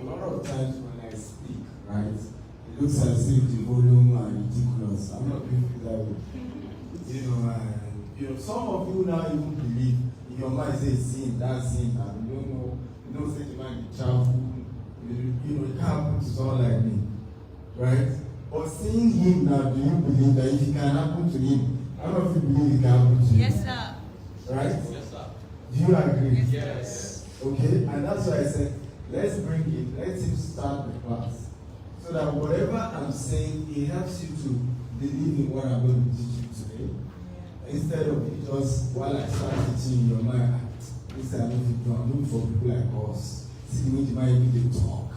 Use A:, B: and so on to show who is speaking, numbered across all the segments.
A: lot of times when I speak, right, it looks as if the volume are ridiculous. I'm not going to feel that way. Some of you now even believe in your mind say sin, that's sin, and you don't say the man is travel. It can't happen to someone like me, right? But seeing him now, do you believe that if it can happen to him, I don't know if you believe it can happen to you?
B: Yes, sir.
A: Right?
C: Yes, sir.
A: Do you agree?
C: Yes.
A: Okay, and that's why I said, let's bring it, let him start the class. So that whatever I'm saying, it helps you to believe in what I'm going to teach you today. Instead of it just, while I start teaching in your mind, this I'm looking for people like us. See the way the mind they talk.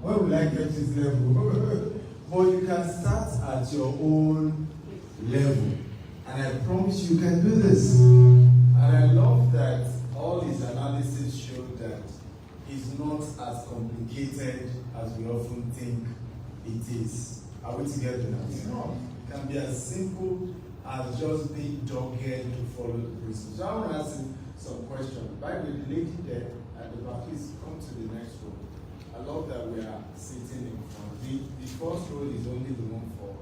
A: When will I get to this level? But you can start at your own level. And I promise you can do this. And I love that all his analysis showed that it's not as complicated as we often think it is. Are we together now? It's not. It can be as simple as just being dogged to follow the principles. So I want to ask you some questions. By the way, the lady there at the back, please come to the next row. I love that we are sitting in front. The first row is only the one for,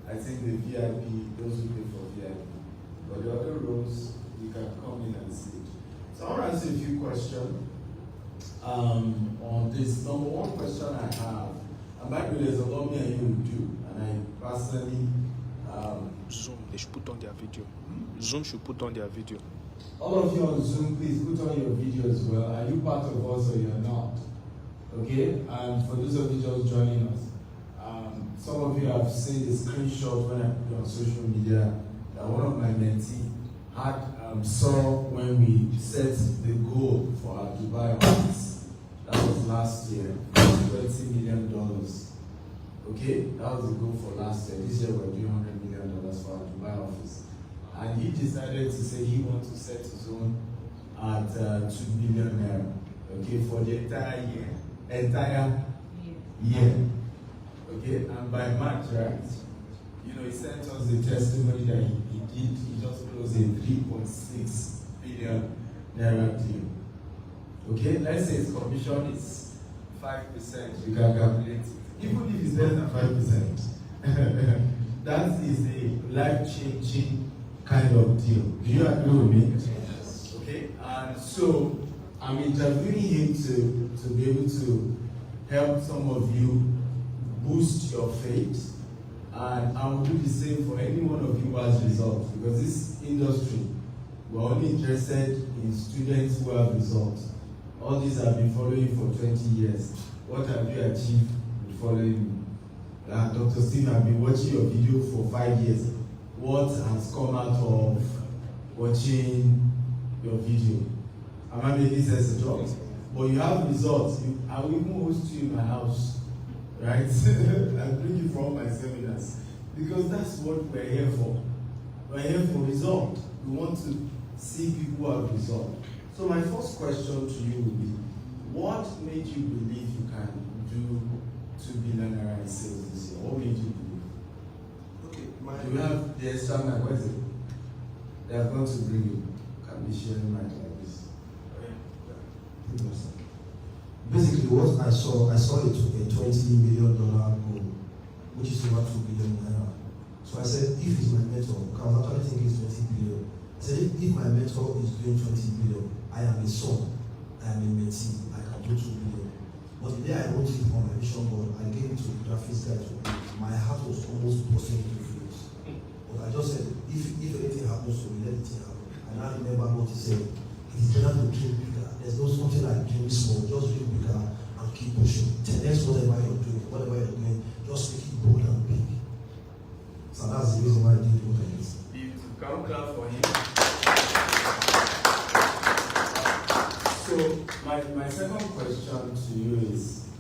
A: I think, the VIP, those who pay for VIP. But the other rows, you can come in and sit. So I want to ask you a few questions on this. Number one question I have, and by the way, there's a lot me and you will do, and I personally...
C: Zoom, they should put on their video. Zoom should put on their video.
A: All of you on Zoom, please put on your video as well. Are you part of us or you're not? Okay, and for those of you just joining us, some of you have seen the screenshot when I put it on social media that one of my mentee had saw when we set the goal for our Dubai office. That was last year, $20 million. Okay, that was the goal for last year. This year we're doing $100 million for our Dubai office. And he decided to say he wants to set his own at 2 billion naira. Okay, for the entire year. Okay, and by March, right? He sent us the testimony that he just closed a 3.6 billion naira deal. Okay, let's say his commission is 5%, you can calculate it. Even if it's less than 5%, that is a life-changing kind of deal. Do you agree with me? Yes. Okay, and so I'm interviewing him to be able to help some of you boost your faith, and I will do the same for any one of you who has results, because this industry, we're only interested in students who have results. All these have been following for 20 years. What have you achieved with following me? Dr. Steve, I've been watching your video for 5 years. What has come out of watching your video? Am I making sense at all? But you have results. I will even host you in my house, right? I bring you for all my seminars. Because that's what we're here for. We're here for result. We want to see people who have result. So my first question to you would be, what made you believe you can do 2 billion naira in sales this year? What made you believe? Okay, do you have the extra mic? Where is it? They are going to bring you. Can be sharing mic like this.
D: Basically, what I saw a $20 million goal, which is over 2 billion naira. So I said, if it's my mentor, because I actually think it's 20 billion. I said, if my mentor is doing 20 billion, I am a son, I am a mentee, I can do 2 billion. But the day I wrote it on my vision board, I gave it to the graphics guy to do. My heart was almost bursting into flames. But I just said, if anything happens to me, let it happen. And I remember what he said. It is better to dream bigger. There's no something like dream small, just dream bigger and keep pushing. 10x whatever you're doing, just make it bold and big. So that's the reason why I did what I did.
A: Beautiful. Can we clap for him? So my second question to you is,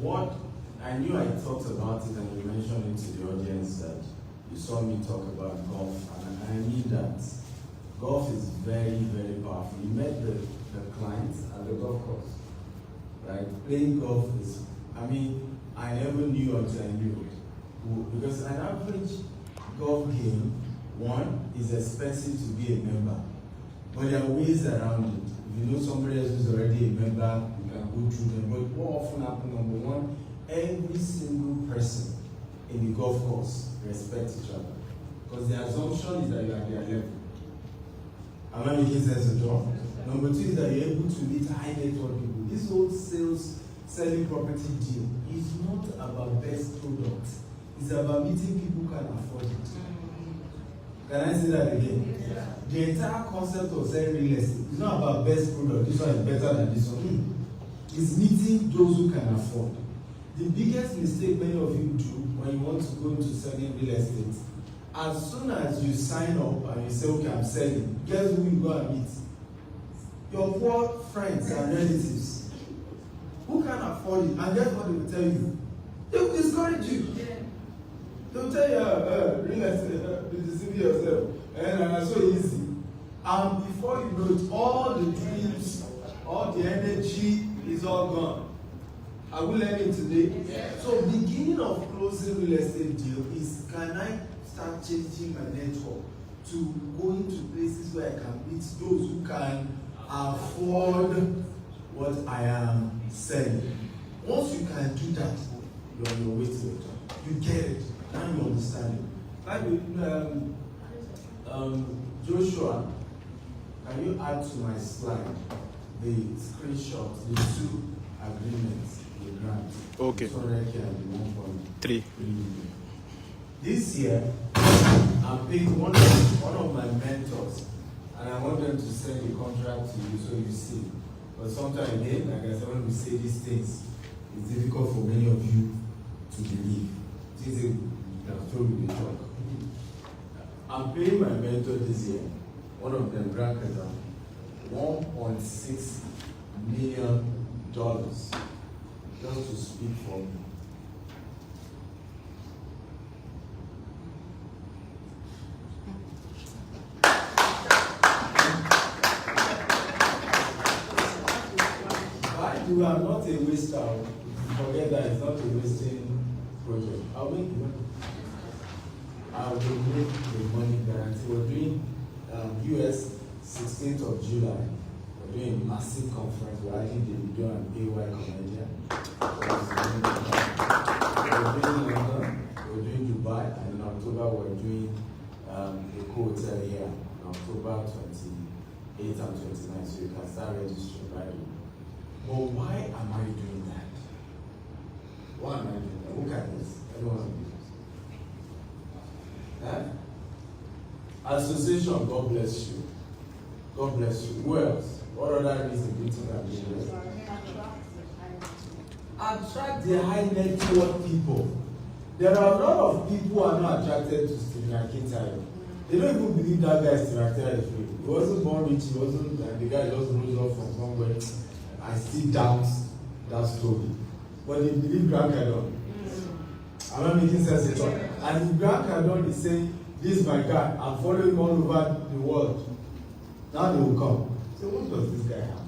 A: what, I knew I thought about it and you mentioned it to the audience that you saw me talk about golf, and I mean that golf is very, very powerful. You met the clients at the golf course, right? Playing golf is, I never knew until I knew it. Because an average golf game, one, is expensive to be a member, but there are ways around it. If you know somebody else who's already a member, you you can go through them. But what often happens, number one, every single person in the golf course respects each other. Because the assumption is that you are at their level. Am I making sense at all? Number two is that you're able to meet high net worth people. This whole selling property deal is not about best product. It's about meeting people who can afford it. Can I say that again? Yeah. The entire concept of selling real estate is not about best product. This one is better than this one. It's meeting those who can afford. The biggest mistake many of you do when you want to go into selling real estate, as soon as you sign up and you say, okay, I'm selling, guess who you go and meet? Your poor friends and relatives who can afford it. And guess what they will tell you? They will discourage you. They will tell you, real estate, you deceive yourself. And so easy. And before you know it, all the dreams, all the energy is all gone. Are we learning today? Yes. So beginning of closing real estate deal is, can I start changing my network to go into places where I can meet those who can afford what I am selling. Once you can do that, you're on your way to the top. You get it. Now you understand it. Like Joshua, can you add to my slide the screenshot, the two agreements, the grant?
C: Okay. 3.
A: This year, I'm paying one of my mentors, and I want them to send the contract to you so you see. But sometimes again, like I said, when we say these things, it's difficult for many of you to believe. This is a told the talk. I'm paying my mentor this year, one of them granted $1.6 million just to speak for me. You are not a waster. Forget that, it's not a wasting project. I'll make the money. I will make the money guarantee. We're doing US 16th of July. We're doing a massive conference. We're adding the video and AY comedian. We're doing London, we're doing Dubai, and in October we're doing a co-hotel here in October 28th and 29th. So you can start registering right away. But why am I doing that? Why am I doing that? Look at this. I don't want to do this. Association, God bless you. God bless you. Who else? What other reason do you think I'm doing this? Attract the high net worth people. There are a lot of people who are not attracted to Stephen Akintayo. They don't even believe that guy is Stephen Akintayo is real. He wasn't born rich, he wasn't, and the guy just rose up from somewhere. I still doubt that story. But they believe Grant Cardone. I'm not making sense at all. And if Grant Cardone is saying, this is my guy, I'm following him all over the world, now they will come. So what does this guy have?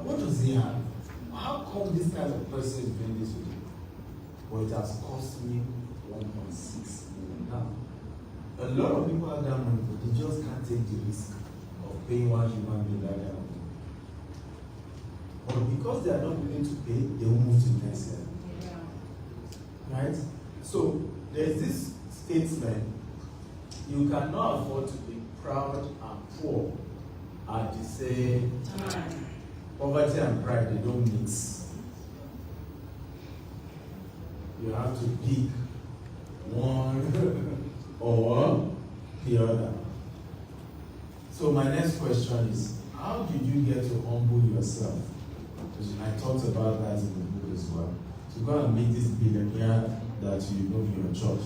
A: What does he have? How come this kind of person is doing this with you? Well, it has cost me 1.6 million. Now, a lot of people have that money, but they just can't take the risk of paying one human being that kind of money. But because they are not willing to pay, they will move to the next level. Yeah. Right? So there's this statement: you cannot afford to be proud and poor at the same time. Poverty and pride, they don't mix. You have to pick one or the other. So my next question is, how did you get to humble yourself? I talked about that in the book as well. To go and meet this billionaire that you know in your church.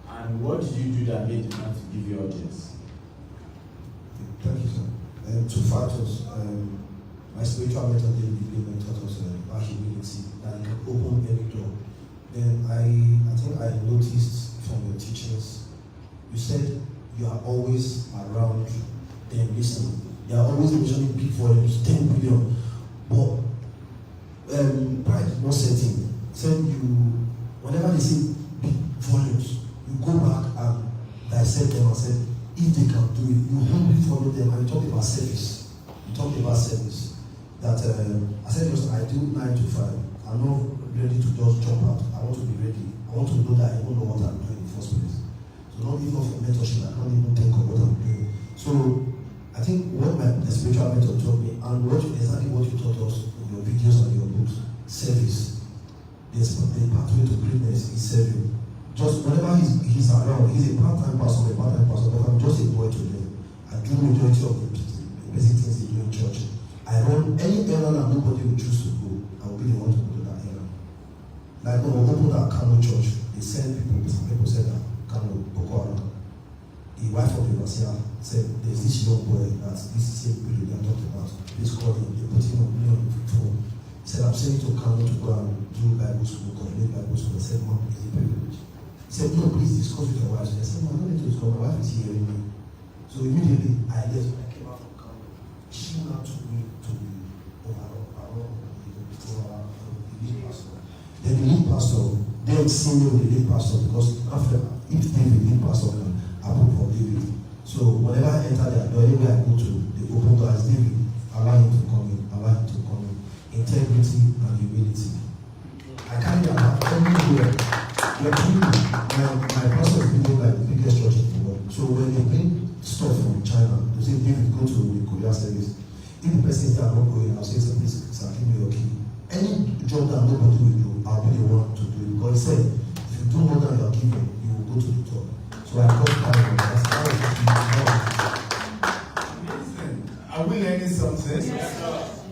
A: And what did you do that made the man to give you audience?
D: Thank you, sir. 2 factors. My spiritual mentor David taught us about humility, that you can open any door. Then I think I noticed from your teachings, you said you are always around them listening. You are always mentioning big volumes, 10 billion. But pride is not setting. Said you, whenever they say big volumes, you go back and dissect them and say, if they can do it, you humbly follow them. And you talk about service. You talk about service. that I said just I do 9 to 5. I'm not ready to just jump out. I want to be ready. I want to know that I even know what I'm doing in the first place. So not even for mentorship, I can't even think of what I'm doing. So I think what my spiritual mentor taught me, and exactly what you taught us in your videos and your books, service. The pathway to greatness is serving. Just whenever he's around, he's a part-time person, but I'm just a boy to them. I do majority of the basic things they do in church. I run any errand that nobody will choose to go. I will be the one to go to that errand. Like when we opened that Kano church, they sent people. Some people said that Kano Boko Haram. The wife of the Russia said, "There's this young boy that this same period they are talking about. Please call him." They put him on the phone. He said, "I'm sending to Kano to go and do Bible school, complete Bible school." I said, "Mom, is it privilege?" He said, "No, please discuss with your wife." I said, "No, I don't need to discuss. My wife is hearing me." So immediately I left. When I came out from Kano, she now took me to the lead pastor. Then the lead pastor, then senior the lead pastor, because after if David lead pastor can approve for David. So whenever I enter there, anywhere I go to, they open doors. David, allow him to come in, allow him to come in. Integrity and humility. I carry that everywhere. My pastor is being like the biggest church in the world. So when they bring stuff from China, they say, "David, go to the Korea service." If the person is there not going, I'll say, "Please, sir, give me your key." Any job that nobody will do, I'll be the one to do it. Because he said, if you do more than you are given, you will go to the top. So I got tired. That's how
A: Amazing. Are we learning something? Yes.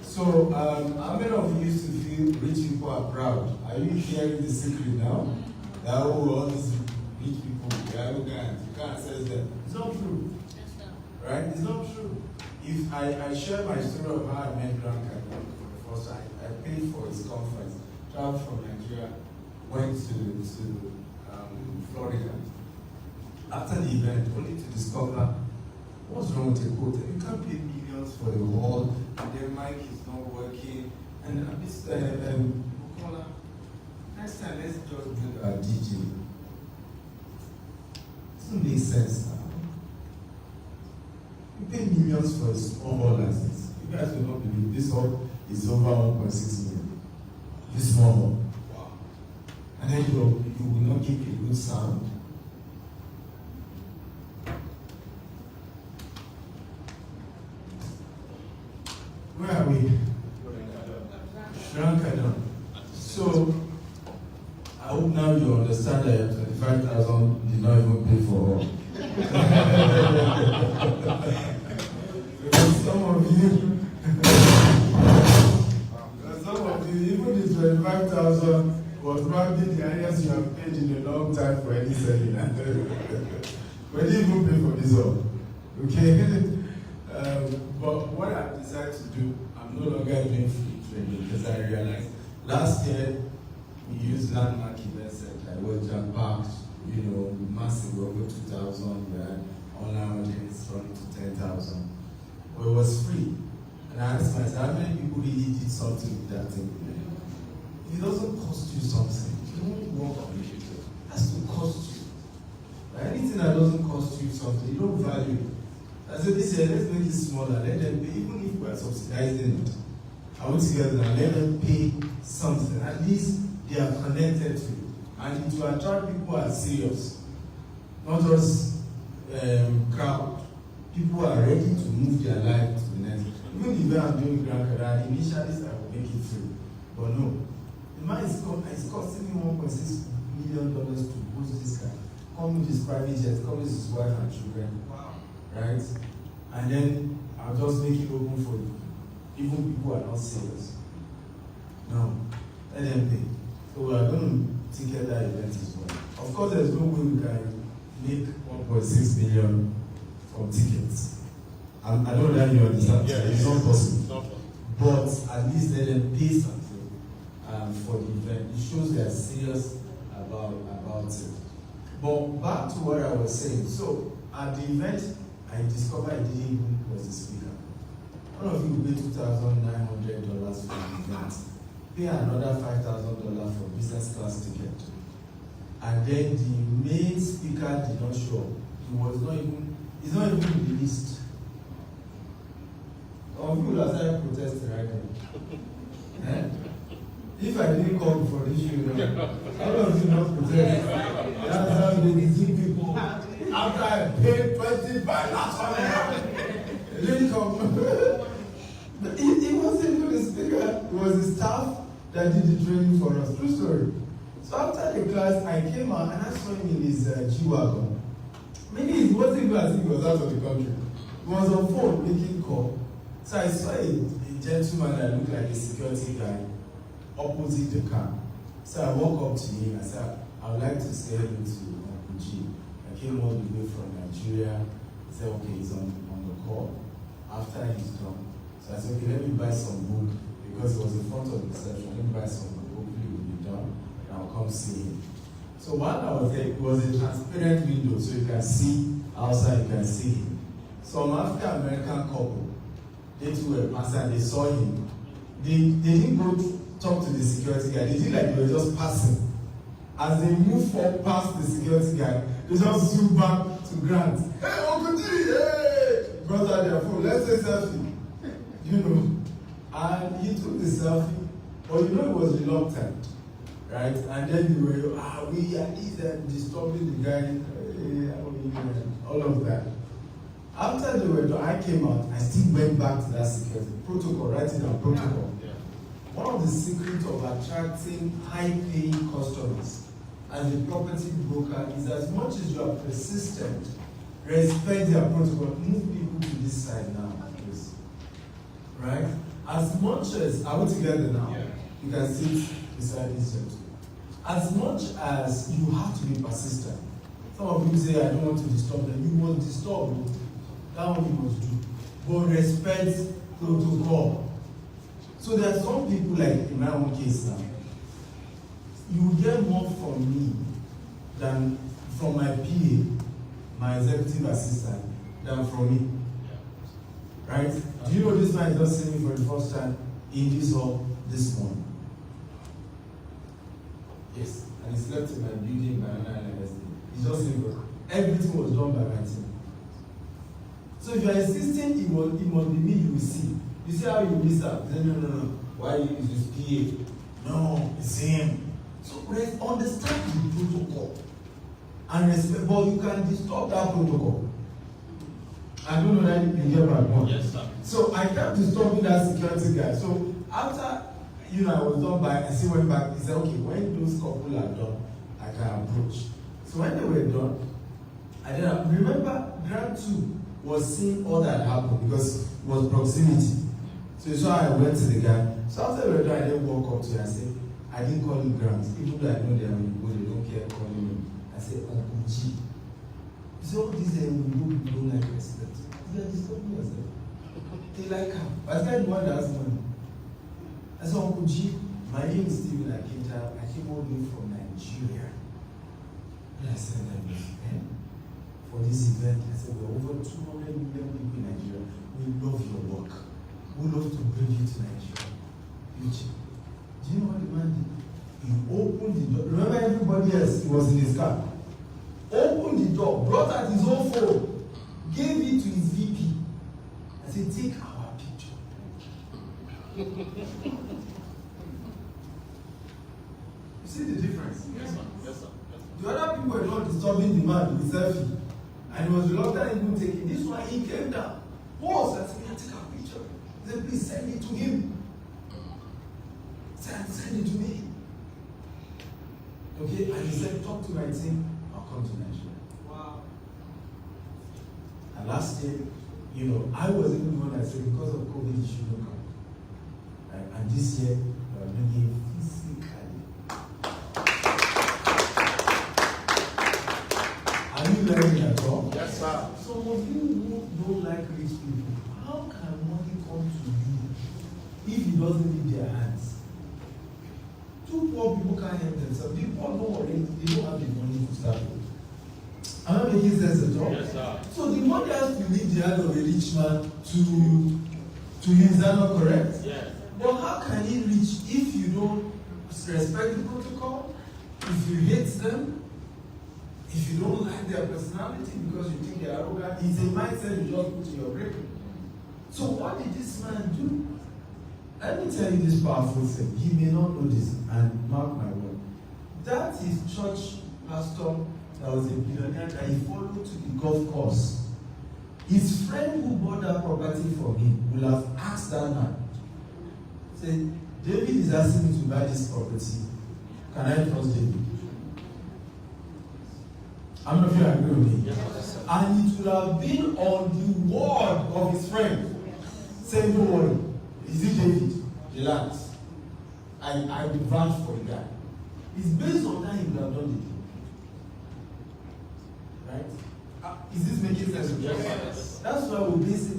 A: So, how many of you used to feel rich people are proud? Are you sharing the secret now? That all these rich people, they're arrogant, you can't access them. It's not true. Right? It's not true. If I share my story of how I met Grant for the first time, I paid for his conference, traveled from Nigeria, went to Florida. After the event, only to discover what's wrong with the quote. You can't pay millions for the hall, and their mic is not working. And Bukola, next time let's just do a DJ. It doesn't make sense now. You pay millions for a small hall like this. You guys will not believe this hall is over 1.6 million. This small hall. Wow. And then you will not give a good sound. Where are we? Shrankadon. So, I hope now you understand that 25,000 did not even pay for all. Because some of you, even the 25,000 was probably the highest you have paid in a long time for any seminar. But you didn't even pay for this all. Okay? But what I've decided to do, I'm no longer doing free training because I realized last year we used landmark event center. I was jam-packed, massive, over 2,000, we had online audience running to 10,000. But it was free. And I asked myself, how many people really did something with that thing? If it doesn't cost you something, you don't work on it. It has to cost you. Anything that doesn't cost you something, you don't value it. I said this year, let's make it smaller, let them pay, even if we are subsidizing it. I want to get them, let them pay something. At least they are connected to it. And it will attract people who are serious. Not just crowd. People are ready to move their life to the next. Even the way I'm doing Grand Canada, initially I will make it free. But no. The man is costing me $1.6 million to boost this guy. Come with his private jet, come with his wife and children. Wow. Right? And then I'll just make it open for you. Even people who are not serious. No. Let them pay. So we are going to ticket that event as well. Of course, there's no way we can make 1.6 million from tickets. I don't know that you understand. Yeah, it's not possible. But at least let them pay something for the event. It shows they are serious about it. But back to what I was saying. So at the event, I discovered I didn't even was the speaker. One of you pay $2,900 for the event. Pay another $5,000 for business class ticket. And then the main speaker did not show up. He's not even in the list. Or people are starting protesting right now. Eh? If I didn't come for this show, all of you not protest. That's how they deceive people. After I paid 25 last they didn't come. But it wasn't even the speaker, it was the staff that did the training for us. True story. So after the class, I came out and I saw him in his G-Wagon. Maybe it wasn't even as if he was out of the country. He was on phone making call. So I saw a gentleman that looked like a security guy opposite the car. So I walked up to him and said, I would like to say hello to Uncle G. I came all the way from Nigeria. He said, okay, he's on the call. After he's done. So I said, okay, let me buy some book because it was in front of the reception. Let me buy some book. Hopefully it will be done. And I'll come see him. So while I was there, it was a transparent window, so you can see outside, you can see him. Some African American couple, they too were passing, they saw him. They didn't go talk to the security guy, they did like they were just passing. As they moved forward past the security guy, they just zoom back to Grant. Hey, Uncle G, hey! Brought out their phone, let's take selfie. You know. And he took the selfie, but you know he was reluctant. Right? And then they were, we are disturbing the guy, all of that. After they were done, I came out, I still went back to that security protocol, writing down protocol. Yeah. One of the secrets of attracting high-paying customers as a property broker is as much as you are persistent, respect their protocol. Move people to this side now, please. Right? As much as, are we together now? Yeah. You can sit beside this gentleman. As much as you have to be persistent. Some of you say, I don't want to disturb them. You must disturb. That's what you must do. But respect protocol. So there are some people, like in my own case now, you will get more from me than from my PA, my executive assistant, than from me. Right? Do you know this man is just seeing me for the first time in this hall this morning? Yes. And he slept in my building by 9 yesterday. He's just saying, everything was done by my team. So if you are insisting it must be me, you will see. You see how you miss out? No. Why you use this PA? No, it's him. So understand the protocol and respect, but you can disturb that protocol. I don't know that you get my point.
C: Yes, sir.
A: So I kept disturbing that security guy. So after I was done by, I still went back. He said, okay, when those couple are done, I can approach. So when they were done, I didn't remember Grant 2 was seeing all that happened because it was proximity. So I went to the guy. So after we were done, I didn't walk up to him and say, I didn't call him Grant, even though I know they are people, they don't care calling me. I said, Uncle G. You see, all these people don't like respect. They are disturbing yourself. They like her. But I the one that has money. I said, Uncle G, my name is Stephen Akinta. I came all the way from Nigeria. And I said, for this event, I said, we're over 200 million people in Nigeria. We love your work. We love to bring you to Nigeria. Do you know what the man did? He opened the door. Remember everybody else, he was in his car. Opened the door, brought out his own phone, gave it to his VP. I said, take our picture. You see the difference?
C: Yes, sir. Yes, sir.
A: The other people were not disturbing the man with selfie. And he was reluctant even taking this one. He came down. Pause. I said, yeah, take our picture. He said, please send it to him. Send it to me. Okay? And he said, talk to my team. I'll come to Nigeria. Wow. And last year, I was even one that said, because of COVID, you shouldn't come. Right? And this year, we are bringing physically. Are you learning at all?
C: Yes, sir.
A: Some of you who don't like rich people, how can money come to you if it doesn't leave their hands? Two poor people can't help themselves. The poor don't already, they don't have the money to start with. Am I making sense at all?
C: Yes, sir.
A: So the money has to leave the hand of a rich man to him. Is that not correct?
C: Yes.
A: But how can he reach if you don't respect the protocol, if you hate them, if you don't like their personality because you think they are arrogant? It's a mindset you just put in your brain. So what did this man do? Let me tell you this powerful thing. He may not know this, and mark my word. That is church pastor that was a billionaire that he followed to the golf course. His friend who bought that property from him will have asked that man, say, David is asking me to buy this property. Can I trust David? How many of you agree with me? Yes. And it would have been on the word of his friend saying, don't worry, is it David? Relax. I will vouch for the guy. It's based on that he would have done the deal. Right? Is this making sense? Yes. That's why we say,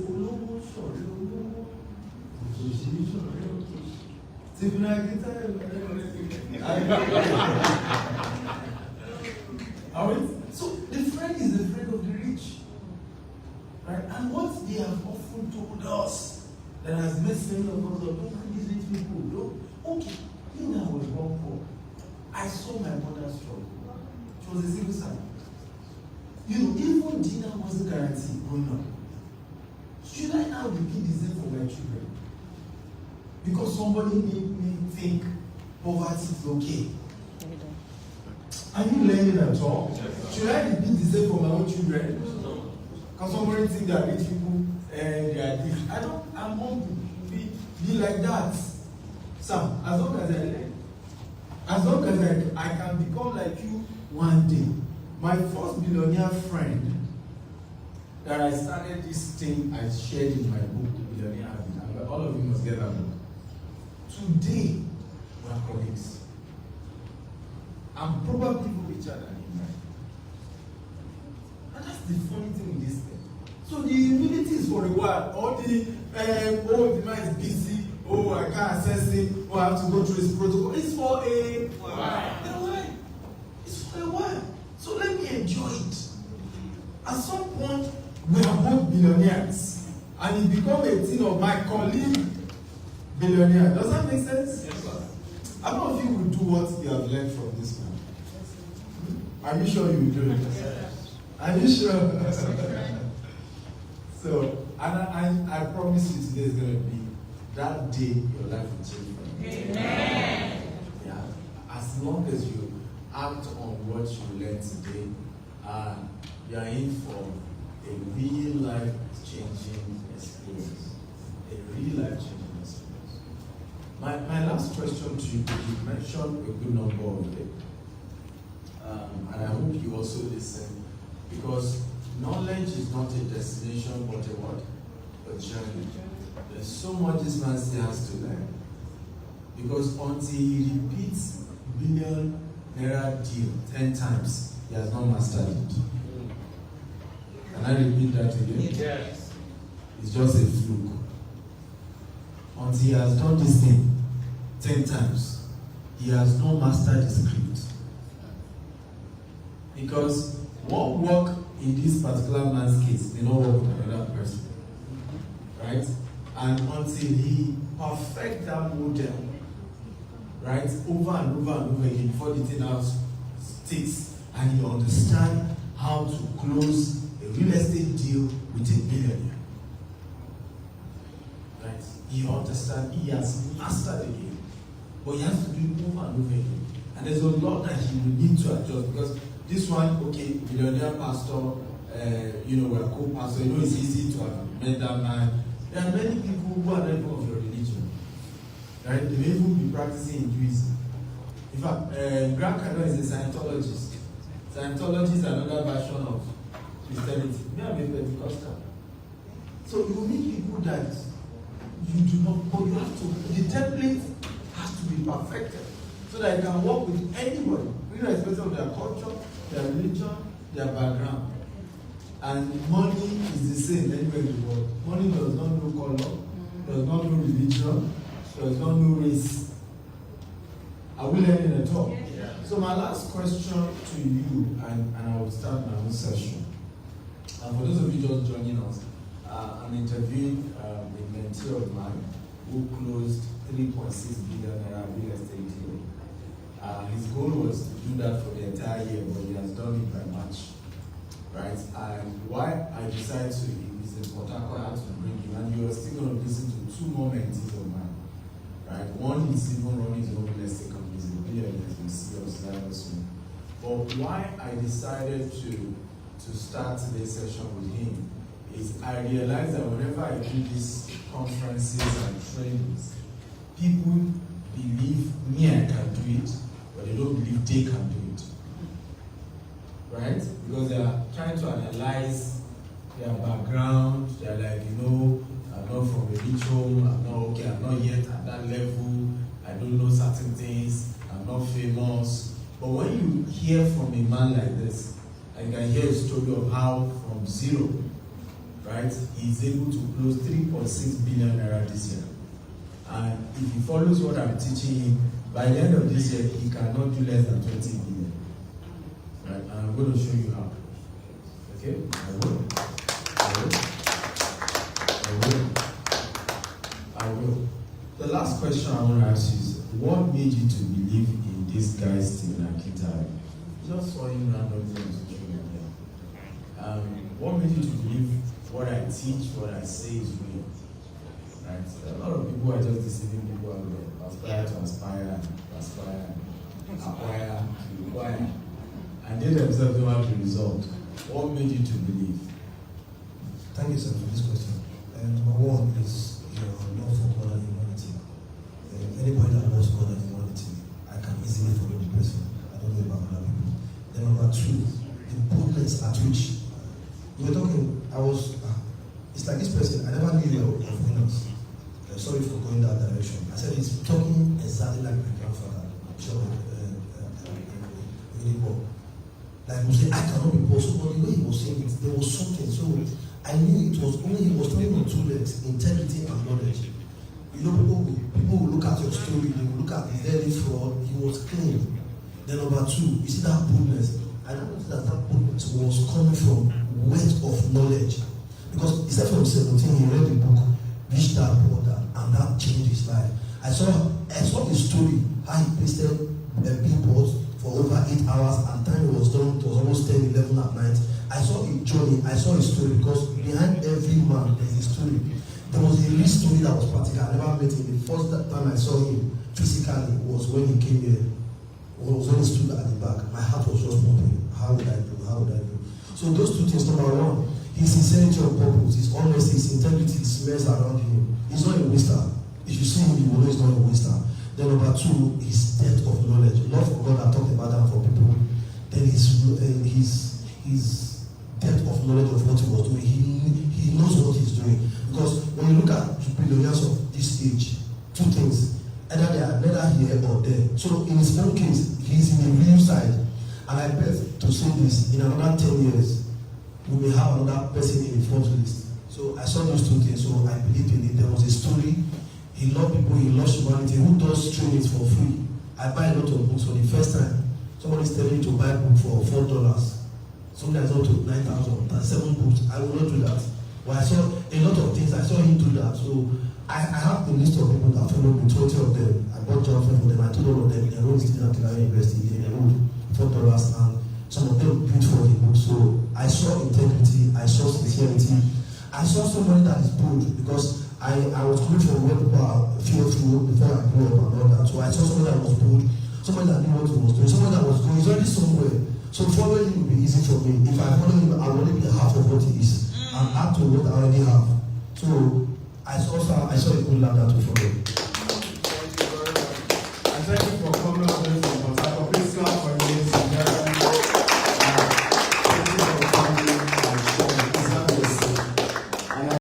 A: so the friend is the friend of the rich. Right? And what they have often told us that has messed many of us up, don't mind these rich people. Don't. Okay, you know I was born poor. I saw my mother struggle. She was a single son. You know, even dinner wasn't guaranteed growing up. Should I now repeat the same for my children? Because somebody made me think poverty is okay. Are you learning at all? Should I repeat the same for my own children? Because somebody think that rich people they are rich. I'm humble. Be like that. Sam, as long as I learn, as long as I can become like you one day. My first billionaire friend that I started this thing I shared in my book, Billionaire Habit. All of you must get that book. Today, we are colleagues. I'm probably richer than him. And that's the funny thing with this thing. So the humility is for a while. All the the man is busy. Oh, I can't access him. Oh, I have to go through his protocol. It's for a while. It's for a while. So let me enjoy it. At some point, we are both billionaires. And it becomes a thing of my colleague billionaire. Does that make sense? Yes, sir. How many of you will do what you have learned from this man? Are you sure you will do it? Yes. Are you sure? So, and I promise you today is going to be that day your life will change. Amen. Yeah. As long as you act on what you learned today, you are in for a real life-changing experience. A real life-changing experience. My last question to you, you mentioned a good number of it. And I hope you also listen, because knowledge is not a destination, but a what? A journey. There's so much this man still has to learn. Because until he repeats Billion Naira deal 10 times, he has not mastered it. Can I repeat that again? Yes. It's just a fluke. Until he has done this thing 10 times, he has not mastered the script. Because what work in this particular man's case may not work with another person. Right? And until he perfects that model, right, over and over and over again, before the thing out sticks, and he understands how to close a real estate deal with a billionaire. Right? He understands, he has mastered the game. But he has to do it over and over again. And there's a lot that he will need to adjust, because this one, okay, billionaire pastor, we're co-pastor, it's easy to have met that man. There are many people who are not of your religion. Right? They may even be practicing Hinduism. In fact, Grant Cardone is a Scientologist. Scientology is another version of Christianity. Me, I'm a Pentecostal. So you meet people that you do not, but you have to, the template has to be perfected so that you can work with anybody, irrespective of their culture, their religion, their background. And money is the same anywhere in the world. Money does not know color, does not know religion, does not know race. Are we learning at all? Yeah. So my last question to you, and I will start my own session. And for those of you just joining us, I'm interviewing a mentee of mine who closed 3.6 billion naira real estate deal. His goal was to do that for the entire year, but he has done it by March. right? And why I decided to is important, I had to bring him, and you are still going to listen to two more mentees of mine, right? One is even running his own real estate company, he's a billionaire, you see us that soon. But why I decided to start today's session with him is I realized that whenever I do these conferences and trainings, people believe me I can do it, but they don't believe they can do it. Right? Because they are trying to analyze their background. They are like, I'm not from a rich home, I'm not yet at that level, I don't know certain things, I'm not famous. But when you hear from a man like this, I can hear a story of how from zero, right, he's able to close 3.6 billion naira this year. And if he follows what I'm teaching him, by the end of this year, he cannot do less than 20 billion. Right? And I'm going to show you how. Okay? I will. The last question I want to ask you is, what made you to believe in this guy, Stephen Akita? Just saw him randomly on social media. What made you to believe what I teach, what I say is real? Right? A lot of people are just deceiving people out there. Aspire to aspire, acquire to require. And they themselves don't have the result. What made you to believe?
D: Thank you, sir, for this question. Number one is your love for God and humanity. Anybody that loves God and humanity, I can easily follow the person. I don't know about other people. Then number two, the boldness at which we were talking. It's like this person. I never knew of winners. Sorry for going that direction. I said he's talking exactly like my grandfather, like we say, I cannot be possible, but the way he was saying it, there was something. So I knew it was only he was talking on two legs, integrity and knowledge. People will look at your story, they will look at the early fraud, he was clean. Then number two, you see that boldness. I noticed that boldness was coming from weight of knowledge. Because he said from 17, he read the book, Rich Dad Poor Dad, and that changed his life. I saw his story, how he pasted billboards for over 8 hours, and time was done, it was almost 10, 11 at night. I saw his journey, I saw his story, because behind every man there's a story. There was a real story that was practical. I never met him. The first time I saw him physically was when he came here. It was when he stood at the back. My heart was just pumping. How would I do? So those two things, number one, his sincerity of purpose, his honesty, his integrity, smells around him. He's not a waster. If you see him, you will know he's not a waster. Then number two, his depth of knowledge. Love for God, I talked about that for people. Then his depth of knowledge of what he was doing. He knows what he's doing. Because when you look at billionaires of this age, two things. Either they are neither here or there. So in his own case, he's in the real side. And I bet to say this, in another 10 years, we may have another person in the front list. So I saw those two things, so I believed in it. There was a story. He loved people, he loves humanity. Who does trainings for free? I buy a lot of books for the first time. Somebody's telling me to buy a book for $4. Sometimes up to 9,000, 7 books. I will not do that. But I saw a lot of things, I saw him do that. So I have a list of people that followed me, 20 of them. I bought jobs for them, I told all of them, they enrolled in Akita University, they enrolled $4, and some of them paid for the book. So I saw integrity, I saw sincerity, I saw somebody that is bold, because I was coming from where people are fearful before I grew up and all that. So I saw somebody that was bold, somebody that knew what he was doing, somebody that was going, he's already somewhere. So following him will be easy for me. If I follow him, I will only be half of what he is, and add to what I already have. So I saw a good ladder to follow.
A: Thank you very much. And thank you for coming on this